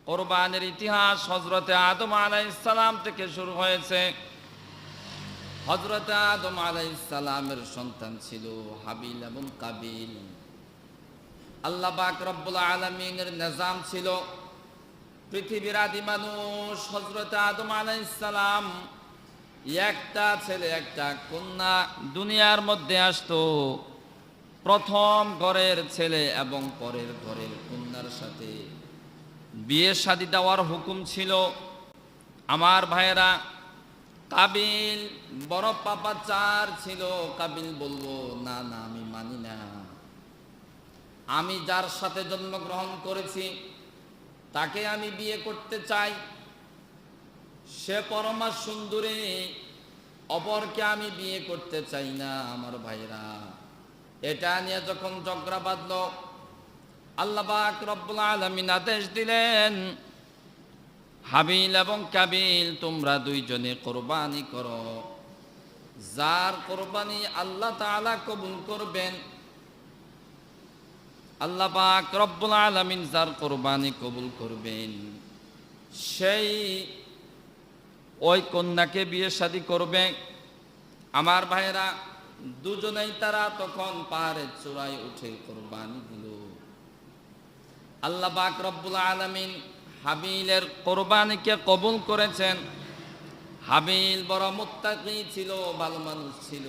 কোরবানির ইতিহাস হযরতে আদম আলাইহিস সালাম থেকে শুরু হয়েছে। হযরতে আদম আলাইহিস সালামের সন্তান ছিল হাবিল এবং কাবিল। আল্লাহ পাক রব্বুল আলামিনের নিজাম ছিল, পৃথিবীর আদি মানুষ হযরতে আদম আলাইহিস সালাম একটা ছেলে একটা কন্যা দুনিয়ার মধ্যে আসতো। প্রথম ঘরের ছেলে এবং পরের ঘরের কন্যার সাথে বিয়ে শাদী দেওয়ার হুকুম ছিল। আমার ভাইয়েরা, কাবিল বড় পাপাচার ছিল। কাবিল বলবো, না না, আমি মানি না, আমি যার সাথে জন্মগ্রহণ করেছি তাকে আমি বিয়ে করতে চাই, সে পরমা সুন্দরী, অপরকে আমি বিয়ে করতে চাই না। আমার ভাইরা, এটা নিয়ে যখন ঝগড়া বাঁধলো, আল্লাহ পাক রব্বুল আলামিন আদেশ দিলেন, হাবিল এবং কাবিল তোমরা দুইজনে কোরবানি করো। যার কোরবানি আল্লাহ তাআলা কবুল করবেন, আল্লাহ পাক রব্বুল আলামিন যার কোরবানি কবুল করবেন, সেই ওই কন্যাকে বিয়ে শাদী করবে। আমার ভাইরা, দুজনেই তারা তখন পাহাড়ের চূড়ায় উঠে কোরবানি দিল। আল্লাহ পাক রব্বুল আলামিন হাবিলের কোরবানিকে কবুল করেছেন। হাবিল বড় মুত্তাকি ছিল, ভালো মানুষ ছিল।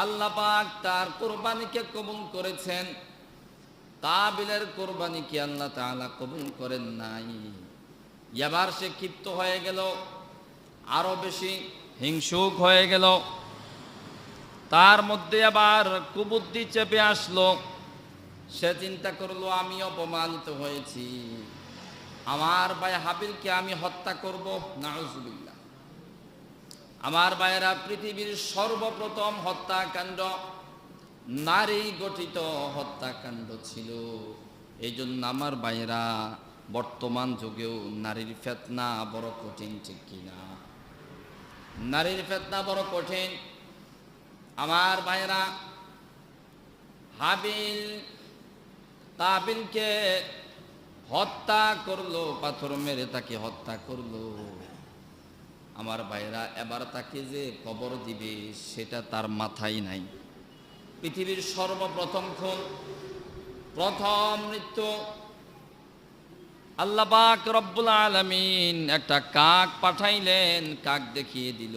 আল্লাহ পাক তার কোরবানিকে কবুল করেছেন। কাবিলের কোরবানিকে আল্লাহ তাআলা কবুল করেন নাই। এবার সে ক্ষিপ্ত হয়ে গেল, আরো বেশি হিংসুক হয়ে গেল। তার মধ্যে আবার কুবুদ্ধি চেপে আসলো। সে চিন্তা করলো, আমি অপমানিত হয়েছি, আমার ভাই হাবিলকে আমি হত্যা করব। নাউজুবিল্লাহ। আমার ভাইয়েরা, পৃথিবীর সর্বপ্রথম হত্যাকাণ্ড নারী গঠিত হত্যাকাণ্ড ছিল। এই জন্য আমার ভাইয়েরা, বর্তমান যুগেও নারীর ফিতনা বড় কঠিন, ঠিক কিনা? নারীর ফিতনা বড় কঠিন। আমার ভাইয়েরা, হাবিল কাবিলকে হত্যা করলো, পাথর মেরে তাকে হত্যা করলো। আমার ভাইরা, এবার তাকে যে কবর দিবে সেটা তার মাথায় নাই। পৃথিবীর সর্বপ্রথম খুন, প্রথম মৃত্যু। আল্লাহ পাক রব্বুল আলামিন একটা কাক পাঠাইলেন, কাক দেখিয়ে দিল,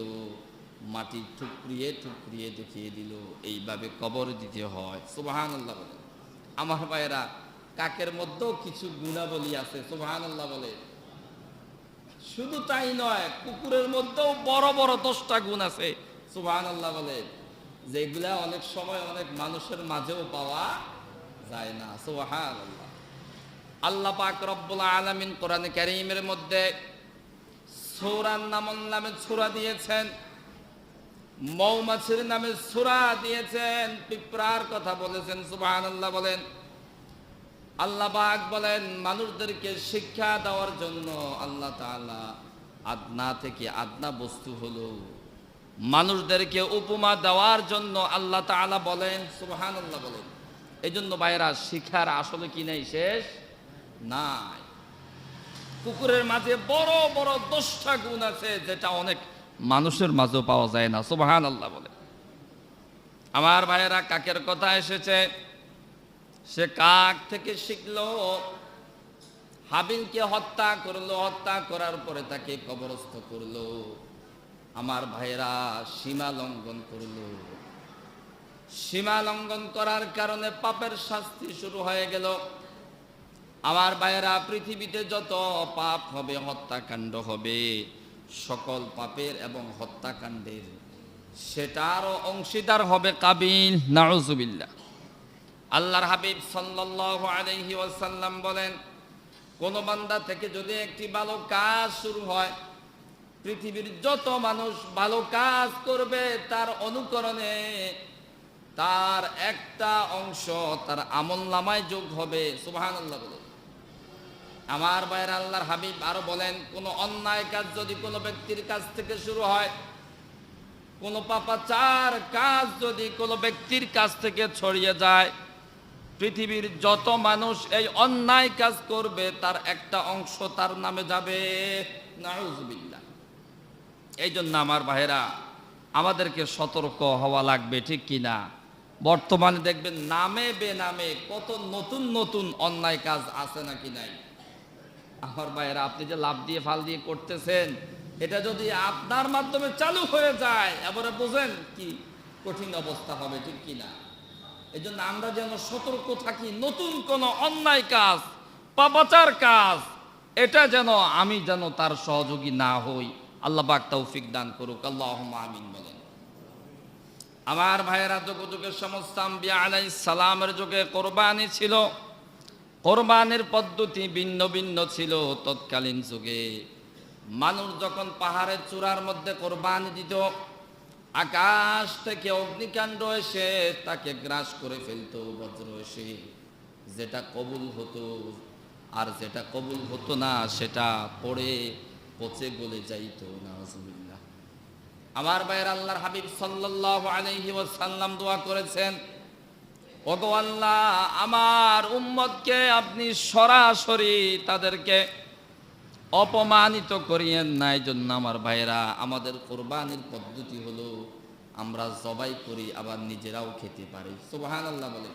মাটি ঠুকরিয়ে ঠুকরিয়ে দেখিয়ে দিল এইভাবে কবর দিতে হয়। সুবহানাল্লাহ বলে। আমার ভাইরা, কাকের মধ্যেও কিছু গুণাবলী আছে। সুবহানাল্লাহ বলে। শুধু তাই নয়, কুকুরের মধ্যেও বড় বড় 10টা গুণ আছে। সুবহানাল্লাহ বলে, যেগুলা অনেক সময় অনেক মানুষের মাঝেও পাওয়া যায় না। সুবহানাল্লাহ। আল্লাহ পাক রব্বুল আলামিন কোরআনে কারীমের মধ্যে সূরা নামল নামে সূরা দিয়েছেন, মৌমাছির নামে সূরা দিয়েছেন, পিঁপড়ার কথা বলেছেন। সুবহানাল্লাহ বলেন। আল্লাহ পাক বলেন, মানুষদেরকে শিক্ষা দেওয়ার জন্য আল্লাহ তাআলা আদনা থেকে আদনা বস্তু হলো, মানুষদেরকে উপমা দেওয়ার জন্য আল্লাহ তাআলা বলেন। সুবহানাল্লাহ বলেন। এই জন্য ভাইরা, শিক্ষার আসলে কি নাই, শেষ নাই। কুকুরের মাঝে বড় বড় 10টা গুণ আছে, যেটা অনেক মানুষের মাঝেও পাওয়া যায় না। সুবহানাল্লাহ বলে। আমার ভাইয়েরা, কাকের কথা এসেছে, সে কাক থেকে শিখলো, হাবিলকে হত্যা করলো, হত্যা করার পরে তাকে কবরস্থ করলো। আমার ভাইয়েরা, সীমা লঙ্ঘন করলো। সীমা লঙ্ঘন করার কারণে পাপের শাস্তি শুরু হয়ে গেল। আমার ভাইয়েরা, পৃথিবীতে যত পাপ হবে, হত্যাকাণ্ড হবে, সকল পাপের এবং হত্যাকাণ্ডের সেটারও অংশীদার হবে কাবিল। নাউজুবিল্লাহ। আল্লাহর হাবিব সাল্লাল্লাহু আলাইহি ওয়াসাল্লাম বলেন, কোন বান্দা থেকে যদি একটি ভালো কাজ শুরু হয়, পৃথিবীর যত মানুষ ভালো কাজ করবে তার অনুকরণে তার একটা অংশ তার আমলনামায় যোগ হবে। সুবহানাল্লাহ বলে। আমার ভাইয়েরা, আল্লাহর হাবিব আরো বলেন, কোন অন্যায় কাজ যদি কোনো ব্যক্তির কাছ থেকে শুরু হয়, কোন পাপাচার কাজ যদি কোনো ব্যক্তির কাছ থেকে ছড়িয়ে যায়, পৃথিবীর যত মানুষ এই অন্যায় কাজ করবে তার একটা অংশ তার নামে যাবে। নাউজুবিল্লাহ। এই জন্য আমার ভাইরা, আমাদেরকে সতর্ক হওয়া লাগবে, ঠিক কিনা? বর্তমানে দেখবেন নামে বেনামে কত নতুন নতুন অন্যায় কাজ আছে নাকি নাই। আমার ভাইরা, আপনি যে লাভ দিয়ে ফাল দিয়ে করতেছেন, এটা যদি আপনার মাধ্যমে চালু হয়ে যায়, এবারে বোঝেন কি কঠিন অবস্থা হবে, ঠিক কিনা? এই জন্য আমরা যেন সতর্ক থাকি, নতুন কোন অন্যায় কাজ, পাপাচার কাজ, এটা যেন আমি যেন তার সহযোগী না হই। আল্লাহ পাক তৌফিক দান করুক, আল্লাহুম্মা আমিন বলেন। আমার ভাইয়েরা, যুগের সমস্ত আম্বিয়া আলাইহিস সালামের যুগে কোরবানি ছিল, কোরবানির পদ্ধতি ভিন্ন ভিন্ন ছিল। তৎকালীন যুগে মানুষ যখন পাহাড়ের চূড়ার মধ্যে কোরবানি দিত, আকাশ থেকে অগ্নিকাণ্ড এসে তাকে গ্রাস করে ফেলতো, বজ্র এসে। যেটা কবুল হতো আর যেটা কবুল হতো না সেটা পড়ে পচে গলে যাইতো। নাউজুবিল্লাহ। আমার ভাইয়ের, আল্লাহর হাবিব সাল্লাল্লাহু আলাইহি ওয়াসাল্লাম দোয়া করেছেন, ওগো আল্লাহ, আমার উম্মতকে আপনি সরাসরি তাদেরকে অপমানিত করিয়েন না। এই জন্য আমার ভাইয়েরা, আমাদের কোরবানির পদ্ধতি হলো আমরা জবাই করি, আবার নিজেরাও খেতে পারি। সুবহানাল্লাহ বলে।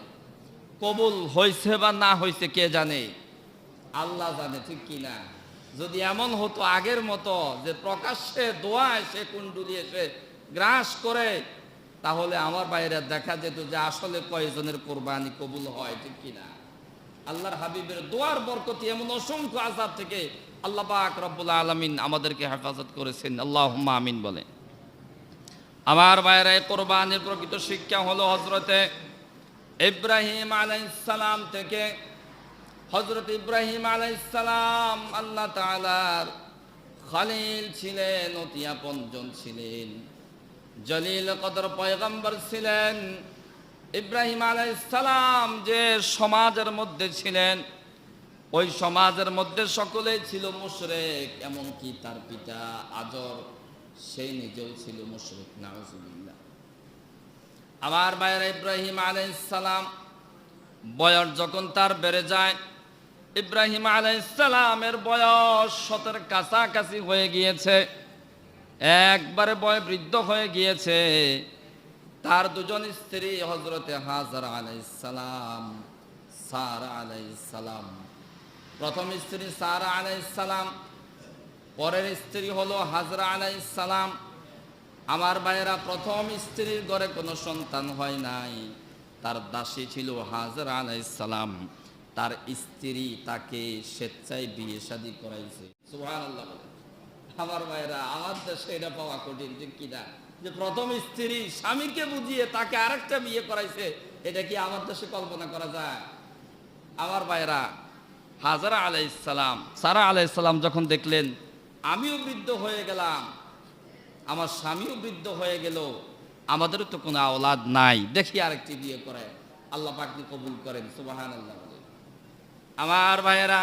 কবুল হয়েছে বা না হয়েছে কে জানে? আল্লাহ জানে, ঠিক কিনা? যদি এমন হতো আগের মতো যে প্রকাশ্যে দোয়ায় সে কুণ্ডুলি এসে গ্রাস করে, তাহলে আমার বাইরে দেখা যেত যে আসলে কয়জনের কোরবানি কবুল হয়, ঠিক কিনা? আল্লাহর হাবিবের দোয়ার বরকতি এমন অসংখ্য আযাব থেকে আল্লাহ পাক রব্বুল আলামিন আমাদেরকে হেফাজত করেছেন। আল্লাহুম্মা আমিন বলে। আমার বাইরে, কোরবানির প্রকৃত শিক্ষা হলো হযরতে ইব্রাহিম আলাইহিস সালাম থেকে। হযরত ইব্রাহিম আলাইহিস সালাম আল্লাহ তাআলার খলিল ছিলেন, অতি আপনজন ছিলেন, জলিল কদর পয়গম্বর ছিলেন। ইব্রাহিম আলাইহিস সালাম যে সমাজের মধ্যে ছিলেন, ওই সমাজের মধ্যে সকলেই ছিল মুশরিক, এমনকি তার পিতা আজর, সেই নিজেও ছিল মুশরিক। নাউজুবিল্লাহ। আমার ভাইয়েরা, ইব্রাহিম আলাইহিস সালাম বয়স যখন তার বেড়ে যায়, ইব্রাহিম আলাইহিস সালামের বয়স 70 কাছাকাছি হয়ে গিয়েছে, একবারে বৃদ্ধ হয়ে গিয়েছে। তার দুজন স্ত্রী, হযরতে হাজার আলাইহিস সালাম, সারা আলাইহিস সালাম। প্রথম স্ত্রী সারা আলাইহিস সালাম, পরের স্ত্রী হলো হাজরা আলাইহিস সালাম। আমার ভাইয়েরা, প্রথম স্ত্রীর ঘরে কোনো সন্তান হয় নাই, তার দাসী ছিল হাজরা আলাইহিস সালাম। তার স্ত্রী তাকে স্বেচ্ছায় বিয়ে শাদী করাইছে। সুবহানাল্লাহ। আমার ভাইয়েরা, আমার দেশে এটা পাওয়া কঠিন, ঠিক কিনা? যে প্রথম স্ত্রী স্বামীকে বুঝিয়ে তাকে আরেকটা বিয়ে করাইছে, এটা কি আমার দেশে কল্পনা করা যায়? আমার ভাইয়েরা, হাজরা আলাইহিস সালাম, সারা আলাইহিস সালাম যখন দেখলেন আমিও বৃদ্ধ হয়ে গেলাম, আমার স্বামীও বৃদ্ধ হয়ে গেল, আমাদেরও তো কোনো আওলাদ নাই, দেখি আরেকটি বিয়ে করে। আল্লাহ পাক কবুল করেন। সুবহানাল্লাহ। আমার ভাইয়েরা,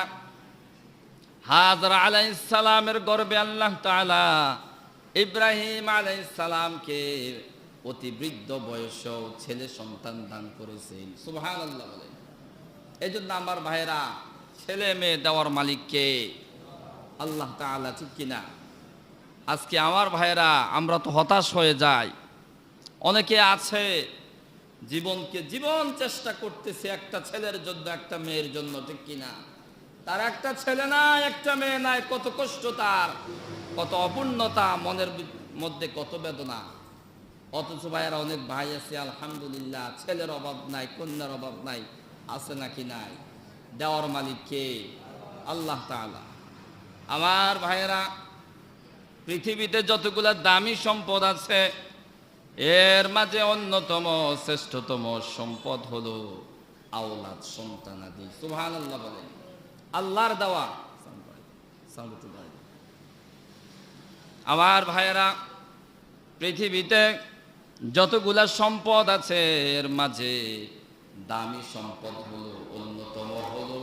হাজরা আলাইহিস সালামের গর্ভে আল্লাহ তাআলা ইব্রাহিম আলাইহিস সালামকে অতি বৃদ্ধ বয়সেও ছেলে সন্তান দান করেছেন। সুবহানাল্লাহ বলেন। এই জন্য আমার ভাইয়েরা, ছেলে মেয়ে দেওয়ার মালিক কে? আল্লাহ তাআলা, ঠিক কিনা? আজকে আমার ভাইয়েরা, আমরা তো হতাশ হয়ে যাই। অনেকে আছে জীবনকে জীবন চেষ্টা করতেছে একটা ছেলের জন্য, একটা মেয়ের জন্য, ঠিক কিনা? তার একটা ছেলে নাই, একটা মেয়ে নাই, কত কষ্ট তার, কত অপূর্ণতা, মনের মধ্যে কত বেদনা। অথচ ভাইয়েরা, অনেক ভাই আছে আলহামদুলিল্লাহ, ছেলের অভাব নাই, কন্যার অভাব নাই। আছে নাকি নাই? দেওয়ার মালিক কে? আল্লাহ তাআলা। আমার ভাইয়েরা, পৃথিবীতে যতগুলা দামি সম্পদ আছে, এর মাঝে অন্যতম শ্রেষ্ঠতম সম্পদ হলো আওলাদ, সন্তানাদি। সুবহানাল্লাহ বলেন। আল্লাহর দেওয়া। আমার ভাইয়েরা, পৃথিবীতে যতগুলা সম্পদ আছে, এর মাঝে দামি সম্পদ হলো, অন্যতম হলো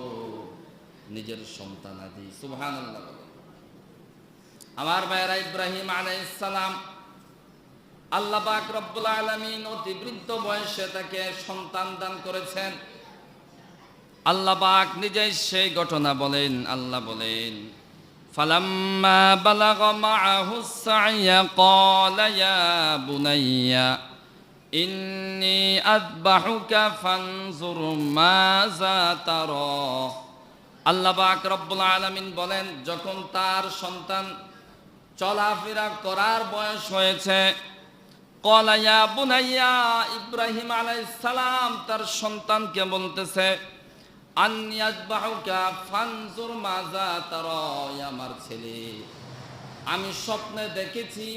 নিজের সন্তানাদি। সুবহানাল্লাহ বলেন। আমার ভাইয়েরা, ইব্রাহিম আলাইহিস সালাম, আল্লাহ পাক রব্বুল আলামিন অতি বৃদ্ধ বয়সে তাকে সন্তান দান করেছেন। আল্লাহ পাক নিজেই সেই ঘটনা বলেন। আল্লাহ বলেন, ফালাম্মা বালাগা মাআহুস সা'য়া ক্বালা ইয়া বুনাইয়া ইন্নী আযবাহুকা ফানজুর মাযা তারা। আল্লাহ পাক রব্বুল আলামিন বলেন, যখন তার সন্তান চলাফেরা করার বয়স হয়েছে, ক্বালা ইয়া বুনাইয়া, ইব্রাহিম আলাইহিস সালাম তার সন্তানকে বলতেছে, আন্নী আযবাহুকা ফানজুর মাযা তারা, আমার ছেলে, আমি স্বপ্নে দেখেছি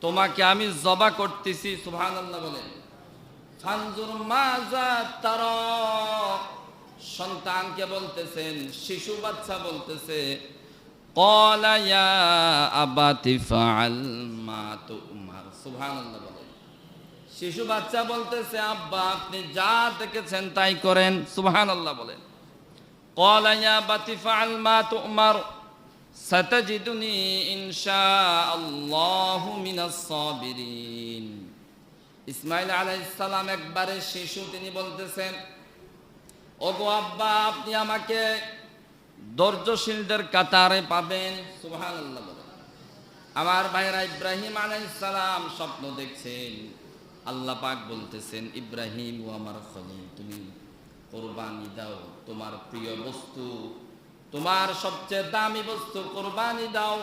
তোমাকে আমি জবা করতেছি। সুবহানাল্লাহ বলেন। ফানজুর মাযা তারা, সন্তানকে বলতেছেন, শিশু বাচ্চা বলতেছে, ক্বালা ইয়া আবাতি ফাআল মা তু'মার। সুবহানাল্লাহ বলেন। শিশু বাচ্চা বলতেছে, আব্বা আপনি যা দেখেছেন তাই করেন। সুবহানাল্লাহ বলেন। ক্বালা ইয়া আবাতি ফাআল মা তু'মার সাতাজিদুনি ইনশাআল্লাহু মিনাস সাবিরিন। ইসমাঈল আলাইহিস সালাম একবারে শিশু, তিনি বলতেছেন, ওগো আব্বা আপনি আমাকে ধৈর্যশীলদের কাতারে পাবেন। সুবহানাল্লাহ বলেন। আমার ভাইরা, ইব্রাহিম আলাইহিস সালাম স্বপ্ন দেখছেন। আল্লাহ পাক বলতেছেন, ইব্রাহিম ও আমার খলিল, তুমি কুরবানি দাও, তোমার প্রিয় বস্তু, তোমার সবচেয়ে দামি বস্তু কুরবানি দাও।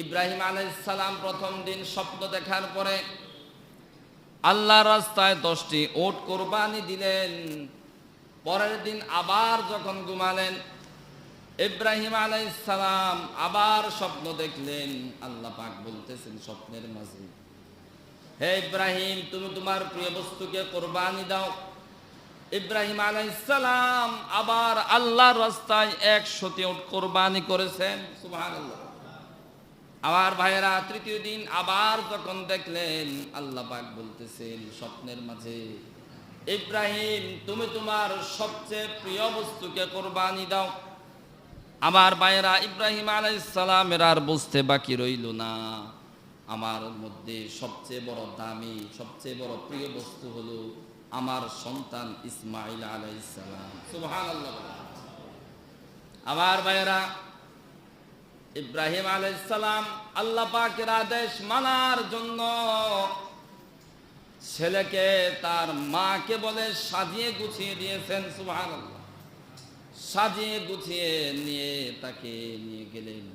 ইব্রাহিম আলাইহিস সালাম প্রথম দিন স্বপ্ন দেখার পরে আল্লাহর রাস্তায় 10টি উট কুরবানি দিলেন। পরের দিন আবার যখন ঘুমালেন, ইব্রাহিম আলাইহিস সালাম আবার স্বপ্ন দেখলেন। আল্লাহ পাক বলতেছেন স্বপ্নের মাঝে, হে ইব্রাহিম, তুমি তোমার প্রিয় বস্তুকে কুরবানি দাও। ইব্রাহিম আলাইহিস সালাম আবার আল্লাহর রাস্তায় 100টি উট কুরবানি করেছেন। সুবহানাল্লাহ। আমার ভাইয়েরা, তৃতীয় দিন আবার যখন দেখলেন, আল্লাহ পাক বলতেছেন স্বপ্নের মাঝে, ইব্রাহিম, তুমি তোমার সবচেয়ে প্রিয় বস্তুকে কুরবানি দাও। আমার ভাইয়েরা, ইব্রাহিম আলাইহিস সালামের আর বুঝতে বাকি রইল না, আমার মধ্যে সবচেয়ে বড় দামি, সবচেয়ে বড় প্রিয় বস্তু হলো আমার সন্তান ইসমাঈল আলাইহিস সালাম। সুবহানাল্লাহ। আমার ভাইয়েরা, ইব্রাহিম আলাইহিস সালাম আল্লাহ পাকের আদেশ মানার জন্য ছেলেকে তার মাকে বলে সাজিয়ে গুছিয়ে দিয়েছেন। সুবহানাল্লাহ। সাজিয়ে গুছিয়ে নিয়ে তাকে নিয়ে গেলেন।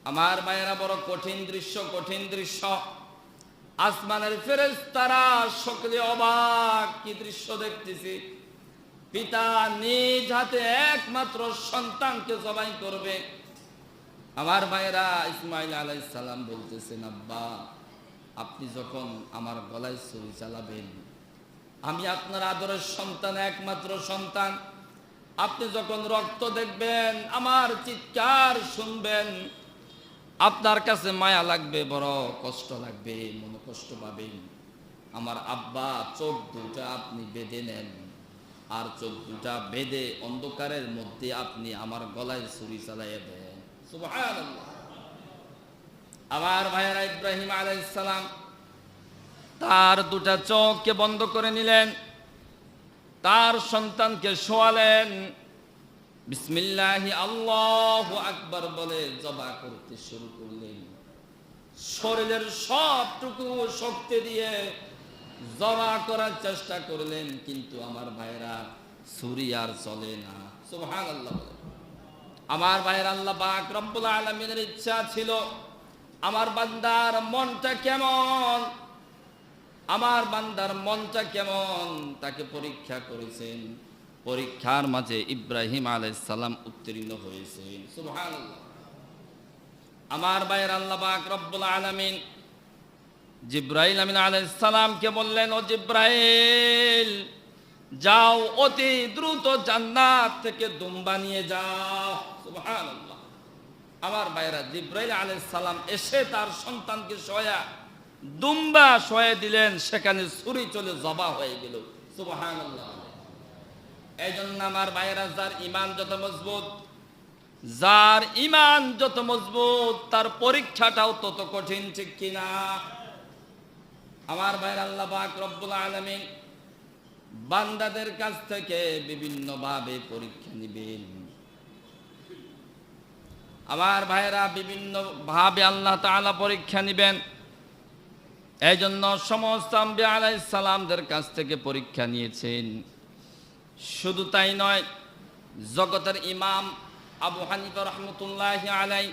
আমার ভাইয়েরা, বড় কঠিন দৃশ্য, কঠিন দৃশ্য। আসমানের ফেরেশতারা সকলে অবাক, কি দৃশ্য দেখতেছি। পিতা নিজ হাতে একমাত্র সন্তানকে জবাই করবে। আমার ভাইয়েরা, ইসমাঈল আলাইহিস সালাম বলতেছেন, আব্বা আপনি যখন আমার গলায় ছুরি চালাবেন, আমি আপনার আদরের সন্তান, একমাত্র সন্তান, আপনি যখন রক্ত দেখবেন, আমার চিৎকার শুনবেন, আপনার কাছে মায়া লাগবে, বড় কষ্ট লাগবে, মনে কষ্ট পাবেন। আমার আব্বা চোখ দুটা আপনি বেঁধে নেন, আর চোখ দুটা বেঁধে অন্ধকারের মধ্যে আপনি আমার গলায় ছুরি চালাইয়া দেন। সুবহানাল্লাহ। আমার ভাইয়েরা, ইব্রাহিম আলাইহিস সালাম তার দুটা চোখকে বন্ধ করে নিলেন, তার সন্তানকে শোয়ালেন, বিসমিল্লাহি আল্লাহু আকবার বলে জবা করতে শুরু করলেন। শরীরের সবটুকু শক্তি দিয়ে জবা করার চেষ্টা করলেন, কিন্তু আমার ভাইয়েরা ছুরি আর চলে না। সুবহানাল্লাহ। আমার ভাইয়েরা, আল্লাহ পাক রব্বুল আলামিনের ইচ্ছা ছিল আমার বান্দার মনটা কেমন, আমার বান্দার মনটা কেমন, তাকে পরীক্ষা করেছেন। পরীক্ষার মাঝে ইব্রাহিম আলাইহিস সালাম উত্তীর্ণ হয়েছেন। সুবহানাল্লাহ। আমার ভাইয়ের, আল্লাহ পাক রব্বুল আলামিন জিবরাইল আমিন আলাইহিস সালামকে বললেন, ও জিবরাইল, যাও অতি দ্রুত জান্নাত থেকে দুম্বা নিয়ে যাও। সুবহানাল্লাহ। আমার ভাইয়েরা, জিবরাইল আলাইহিস সালাম এসে তার সন্তানকে শোয়া দুম্বা শোয়ে দিলেন, সেখানে ছুরি চলে জবা হয়ে গেল। সুবহানাল্লাহ। এই জন্য আমার ভাইয়েরা, যার ঈমান যত মজবুত, যার ঈমান যত মজবুত, তার পরীক্ষাটাও তত কঠিন, ঠিক কিনা? আমার ভাইয়েরা, আল্লাহ পাক রব্বুল আলামিন বান্দাদের কাছ থেকে বিভিন্নভাবে পরীক্ষা নিবেন। আমার ভাইরা, বিভিন্ন ভাবে আল্লাহ তাআলা পরীক্ষা নিবেন। এই জন্য সমস্ত আম্বিয়া আলাইহিস সালামদের কাছ থেকে পরীক্ষা নিয়েছেন। শুধু তাই নয়, জগতের ইমাম আবু হানিফা রাহমাতুল্লাহি আলাইহি,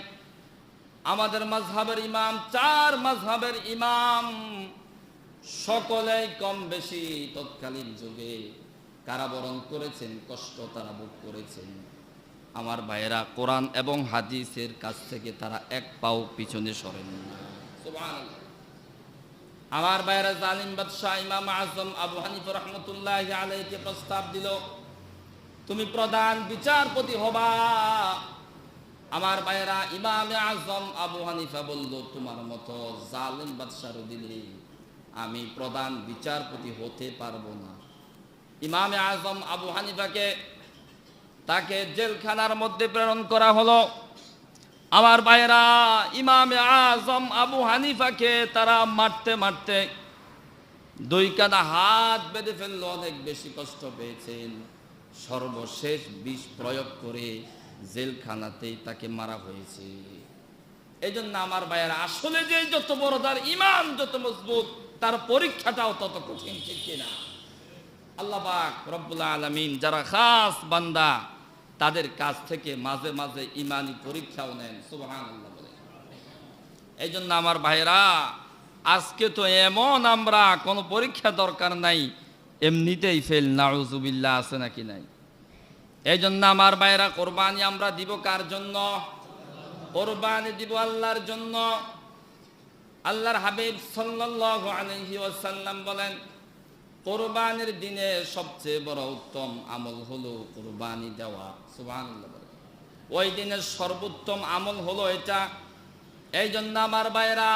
আমাদের মাযহাবের ইমাম, 4 মাযহাবের ইমাম, সকলেই কম বেশি তৎকালীন যুগে কারাবরণ করেছেন, কষ্ট তারা ভোগ করেছেন। আমার ভাইয়েরা, কোরআন এবং হাদিসের কাছ থেকে তারা এক পাও পিছনে সরেন না। সুবহানাল্লাহ। আমার ভাইয়েরা, জালিম বাদশাহ ইমাম আজম আবু হানিফা রাহমাতুল্লাহি আলাইহিকে প্রস্তাব দিল, তুমি প্রধান বিচারপতি হবা। আমার ভাইয়েরা, ইমাম আজম আবু হানিফা বলল, তোমার মতো জালিম বাদশার দিলে আমি প্রধান বিচারপতি হতে পারবো না। ইমাম আজম আবু হানিফাকে তাকে জেলখানার মধ্যে প্রেরণ করা হলো। আমার ভাইয়েরা, ইমাম আজম আবু হানিফাকে তারা মারতে মারতে 2 কাঁধা হাত বেঁধে ফেললো, অনেক বেশি কষ্ট পেয়েছেন। সর্বশেষ বিষ প্রয়োগ করে জেলখানাতেই তাকে মারা হয়েছে। এই জন্য আমার ভাইয়েরা, আসলে যে যত বড় তার ইমান যত মজবুত, তার পরীক্ষাটাও তত কঠিন, ঠিক কিনা? আল্লাহ পাক রব্বুল আলামিন যারা খাস বান্দা, তাদের কাছ থেকে মাঝে মাঝে ইমানি পরীক্ষাও নেন। সুবহানাল্লাহ বলে। এই জন্য আমার ভাইরা, আজকে তো এমন আমরা কোনো পরীক্ষা দরকার নাই, এমনিতেই ফেল, নাউজুবিল্লাহ, আছে নাকি নাই? এই জন্য আমার ভাইরা, কোরবানি আমরা দিব কার জন্য? কোরবানি দিব আল্লাহর জন্য। আল্লাহর হাবিব সাল্লাল্লাহু আলাইহি ওয়াসাল্লাম বলেন, কোরবানির দিনে সবচেয়ে বড় উত্তম আমল হলো কোরবানি দেওয়া। সুবহানাল্লাহ। ওই দিনের সর্বোত্তম আমল হলো এটা। এই জন্য আমার ভাইরা,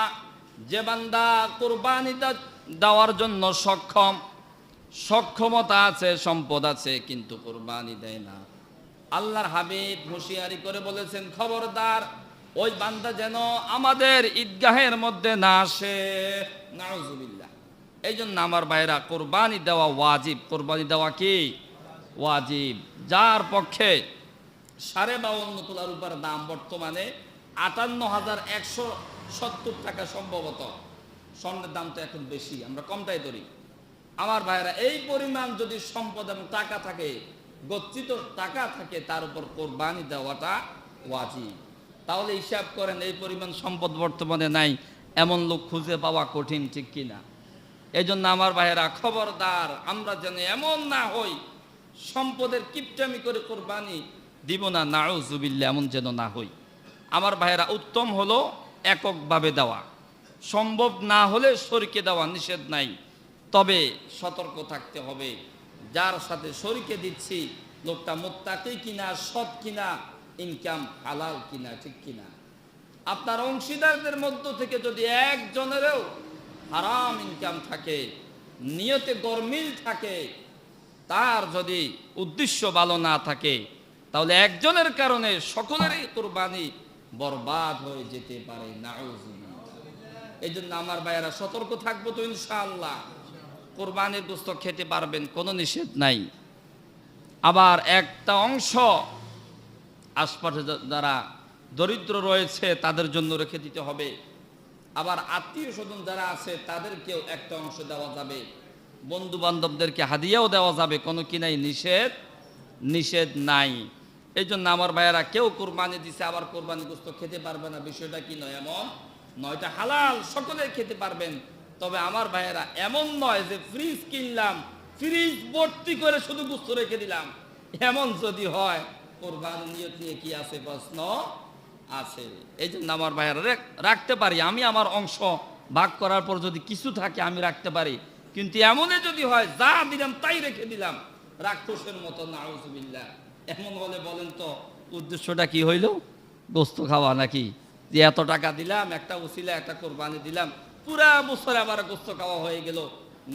যে বান্দা কোরবানি দেওয়ার জন্য সক্ষমতা আছে, সম্পদ আছে, কিন্তু কোরবানি দেয় না, আল্লাহর হাবিব হুঁশিয়ারি করে বলেছেন, খবরদার ওই বান্দা যেন আমাদের ঈদগাহের মধ্যে না আসে। নাউজুবিল্লাহ। এই জন্য আমার ভাইরা, কোরবানি দেওয়া ওয়াজিব। কোরবানি দেওয়া কি ওয়াজিব? যার পক্ষে 52.5 তোলার উপর দাম, বর্তমানে 58,170 টাকা সম্ভবত। স্বর্ণের দাম তো এখন বেশি, আমরা কমটাই ধরি। আমার ভাইরা, এই পরিমাণ যদি সম্পদ এবং টাকা থাকে, গচ্ছিত টাকা থাকে, তার উপর কোরবানি দেওয়াটা ওয়াজিব। তাহলে হিসাব করেন, এই পরিমাণ সম্পদ বর্তমানে নাই, এমন লোক খুঁজে পাওয়া কঠিন, ঠিক কিনা? এই জন্য আমার ভাইয়েরা, খবরদার আমরা যেন এমন না হই, সম্পদের কিপটামি করে কোরবানি দিব না, নাউজুবিল্লাহ, এমন যেন না হই। আমার ভাইয়েরা, উত্তম হলো এককভাবে দেওয়া, সম্ভব না হলে শরীকে দেওয়া, নিষেধ নাই। তবে সতর্ক থাকতে হবে, যার সাথে শরীকে দিচ্ছি লোকটা মুত্তাকি কিনা, সৎ কিনা, ইনকাম হালাল কিনা, ঠিক কিনা। আপনার অংশীদারদের মধ্য থেকে যদি একজনেরও হারাম ইনকাম থাকে, নিয়তে গরমিল থাকে, তার যদি উদ্দেশ্য ভালো না থাকে, তাহলে একজনের কারণে সকলেরই কোরবানি বরবাদ হয়ে যেতে পারে। নাউজুবিল্লাহ। এই জন্য আমার ভাইয়েরা, সতর্ক থাকবো তো ইনশাআল্লাহ। কোরবানির গোশত খেতে পারবেন, কোনো নিষেধ নাই। আবার একটা অংশ আশপাশে যারা দরিদ্র রয়েছে তাদের জন্য রেখে দিতে হবে। আবার আত্মীয় স্বজন যারা আছে তাদেরকেও একটা অংশ দেওয়া যাবে, বন্ধু বান্ধবদেরকে হাদিয়াও দেওয়া যাবে, কোনো কি নাই, নিষেধ নাই। এই জন্য আমার ভাইয়েরা, কেউ কোরবানি দিছে আবার কোরবানি গোশত খেতে পারবে না, বিষয়টা কি নয়, এমন নয়। এটা হালাল, সকলে খেতে পারবেন। তবে আমার ভাইয়েরা, এমন নয় যে ফ্রিজ কিনলাম, ফ্রিজ ভর্তি করে শুধু গোশত রেখে দিলাম, এমন যদি হয়, কোরবানি নিয়ত নিয়ে কি আছে, প্রশ্ন আছে। এই জন্য আমার ভাইয়েরা, রাখতে পারি আমি, আমার অংশ ভাগ করার পর যদি কিছু থাকে আমি রাখতে পারি, কিন্তু এমনই যদি হয় যা দিলাম তাই রেখে দিলাম, রাক্ষসের মতো, নাউজুবিল্লাহ, এমন হলে বলেন তো উদ্দেশ্যটা কি হইল? গোশত খাওয়া নাকি? যে এত টাকা দিলাম, একটা উসিলা, একটা কোরবানি দিলাম, পুরা বছর আবার গোশত খাওয়া হয়ে গেল,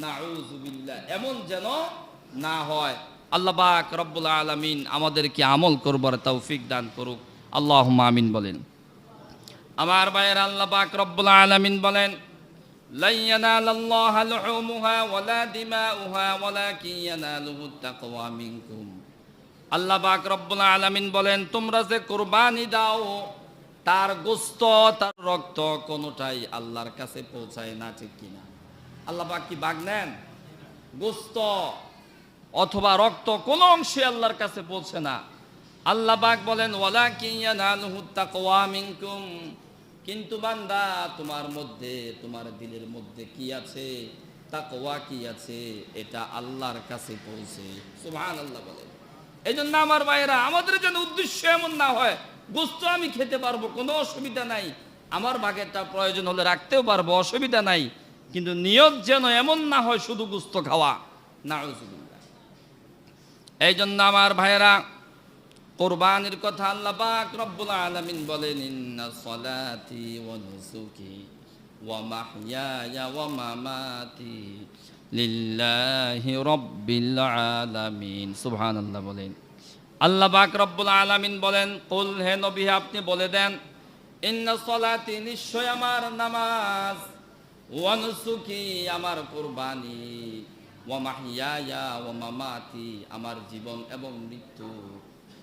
নাউজুবিল্লাহ, এমন যেন না হয়। আল্লাহ পাক রব্বুল আলামিন আমাদেরকে আমল করবার তৌফিক দান করুক, আল্লাহুম্মা আমিন বলেন। আমার ভাইয়েরা, আল্লাহ পাক রব্বুল আলামিন বলেন, লান ইয়ানালাল্লাহা লুহুমুহা ওয়ালা দিমাউহা ওয়ালাকিন ইয়ানালুহুত তাকওয়া মিনকুম। আল্লাহ পাক রব্বুল আলামিন বলেন, তোমরা যে কুরবানি দাও তার গোশত তার রক্ত কোনোটাই আল্লাহর কাছে পৌঁছায় না, ঠিক কিনা? আল্লাহ পাক কি ভাগ নেন? গোশত অথবা রক্ত কোন অংশে আল্লাহর কাছে পৌঁছে না। আল্লাহ পাক বলেন, ওয়ালাকিন ইয়ানালুহুত তাকওয়া মিনকুম, কিন্তু বান্দা তোমার মধ্যে, তোমার দিলের মধ্যে কি আছে, তাকওয়া কি আছে, এটা আল্লাহর কাছে পৌঁছে। সুবহানাল্লাহ বলেন। এই জন্য আমার ভাইয়েরা, আমাদের জন্য উদ্দেশ্য এমন না হয় গোশত আমি খেতে পারবো, কোনো অসুবিধা নাই, আমার ভাগেরটা প্রয়োজন হলে রাখতেও পারবো, অসুবিধা নাই, কিন্তু নিয়ত যেন এমন না হয় শুধু গোশত খাওয়া। নাউযুবিল্লাহ। এই জন্য আমার ভাইয়েরা, কোরবানির কথা আল্লাহ পাক রব্বুল আলামিন বলেন, ইন্না সলাতি ওয়া নুসুকি ওয়া মাহইয়ায়া ওয়া মামাতি লিল্লাহি রাব্বিল আলামিন। সুবহানাল্লাহ বলেন। আল্লাহ পাক রব্বুল আলামিন বলেন, কুল, হে নবী আপনি বলে দেন, ইন্না সলাতি, নিশ্চয় আমার নামাজ, ওয়া নুসুকি আমার কুরবানি, ওয়া মাহইয়ায়া ওয়া মামাতি আমার জীবন এবং মৃত্যু,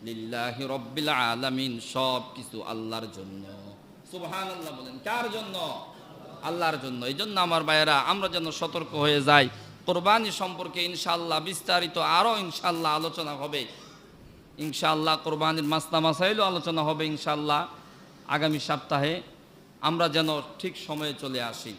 লিল্লাহি রাব্বিল আলামিন সব কিছু আল্লাহর জন্য। সুবহানাল্লাহ বলেন। কার জন্য? আল্লাহর জন্য। এই জন্য আমার ভাইয়েরা, আমরা যেন সতর্ক হয়ে যাই। কোরবানি সম্পর্কে ইনশাআল্লাহ বিস্তারিত আরও ইনশাআল্লাহ আলোচনা হবে। ইনশাআল্লাহ কোরবানির মাসলা মাসাইলও আলোচনা হবে ইনশাআল্লাহ আগামী সপ্তাহে। আমরা যেন ঠিক সময়ে চলে আসি।